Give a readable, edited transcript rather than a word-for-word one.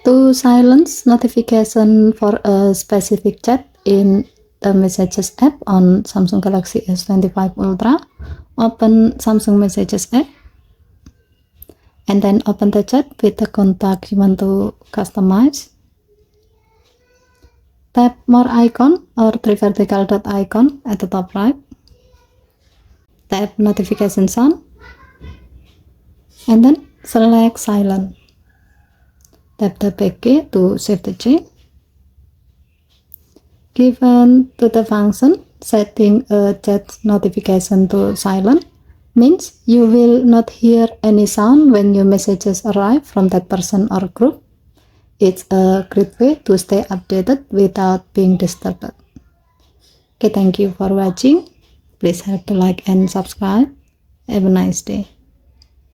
To silence notification for a specific chat in the Messages app on Samsung Galaxy S25 Ultra, open Samsung Messages app and then open the chat with the contact you want to customize. Tap more icon or three vertical dot icon at the top right. Tap notifications on and then select silent. Tap the back key to save the change. Given to the function setting a chat notification to silent means you will not hear any sound when your messages arrive from that person or group. It's a great way to stay updated without being disturbed. Okay, thank you for watching. Please hit the like and subscribe. Have a nice day.